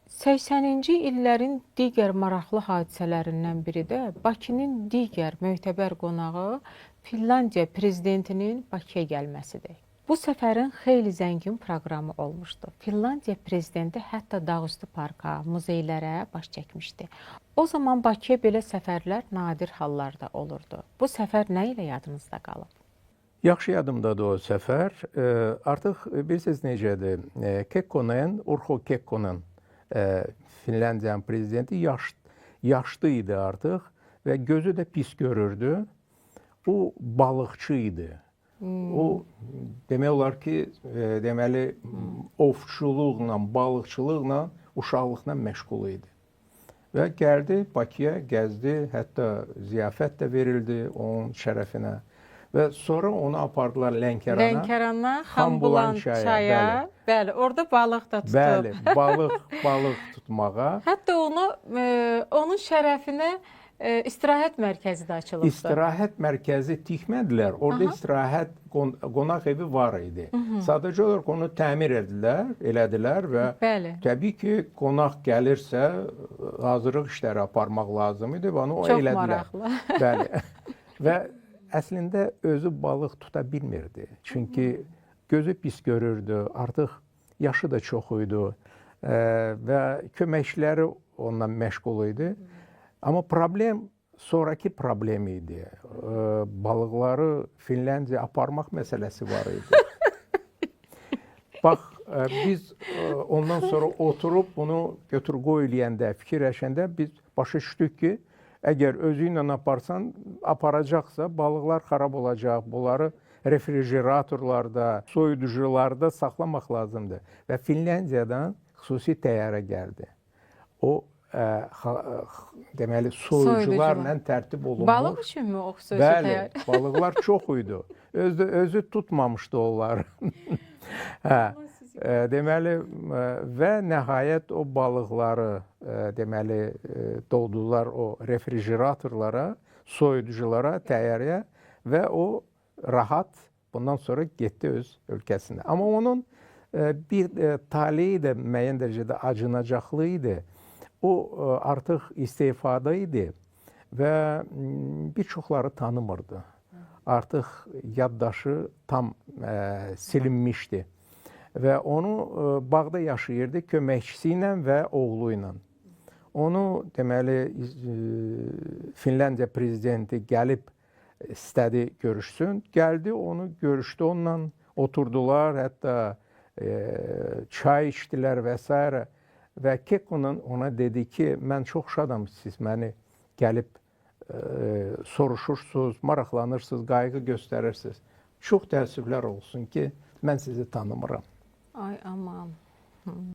80-ci illərin digər maraqlı hadisələrindən biri də Bakının digər möhtəbər qonağı Finlandiya prezidentinin Bakıya gəlməsidir. Bu səfərin xeyli zəngin proqramı olmuşdu. Finlandiya prezidenti hətta Dağüstü parka, muzeylərə baş çəkmişdi. O zaman Bakıya belə səfərlər nadir hallarda olurdu. Bu səfər nə ilə yadınızda qalıb? Yaxşı yadımdadır o səfər. Artıq bilirsiniz necədir? Kekkonen, Urho Kekkonen, Finlandiyanın prezidenti yaşlı idi artıq və gözü də pis görürdü. O balıqçı idi. O demək olar ki, deməli ovçuluqla, balıqçılıqla, uşaqlıqla məşğul idi. Və gəldi Bakıya, gəzdi, hətta ziyafət də verildi onun şərəfinə. Və sonra onu apardılar Lənkərana. Lənkərana, Xanbulan çaya. Bəli, orada balıq da tutub. Bəli, balıq tutmağa. Hətta onun şərəfinə istirahət mərkəzi də açılıbdı. İstirahət mərkəzi tikmədilər. Orada istirahət qonaq evi var idi. Sadəcə olaraq onu təmir elədilər və təbii ki, qonaq gəlirsə hazırlıq işləri aparmaq lazım idi və onu elədilər. Çox maraqlı. Bəli. Və əslində özü balıq tuta bilmirdi. Çünki gözü pis görürdü, artıq yaşı da çox idi və köməkçiləri onunla məşğul idi. Amma problem sonraki problem idi. Balıqları Finlandiyaya aparmaq məsələsi var idi. Bax, biz ondan sonra oturub bunu götür-qoy eləyəndə, fikirləşəndə biz başa düşdük ki, əgər özü ilə aparacaqsa, balıqlar xarab olacaq. Bunları refrigeratorlarda, soyuducularda saxlamaq lazımdır. Və Finlandiyadan xüsusi təyyarə gəldi. O, deməli, soyuducularla tərtib olunmuş. Balıq üçünmü o xüsusi təyyarə? Bəli, balıqlar çox idi. Özü tutmamışdı onları. Deməli, və nəhayət o balıqları deməli doldular o refrigeratorlara, soyuduculara, təyyarəyə və o rahat bundan sonra getdi öz ölkəsinə. Amma onun bir taleyi də müəyyən dərəcədə acınacaqlı idi. O artıq istefada idi və bir çoxları tanımırdı. Artıq yaddaşı tam silinmişdi. Və onu bağda yaşayırdı köməkçisi ilə və oğlu ilə. Onu deməli Finlandiya prezidenti gəlib istədi görüşsün. Gəldi, onu görüşdü onunla, oturdular, hətta çay içdilər və s. Və Kekkonen ona dedi ki, mən çox şadam, siz məni gəlib soruşursunuz, maraqlanırsınız, qayğı göstərirsiniz. Çox təəssüflər olsun ki, mən sizi tanımıram. Ay aman.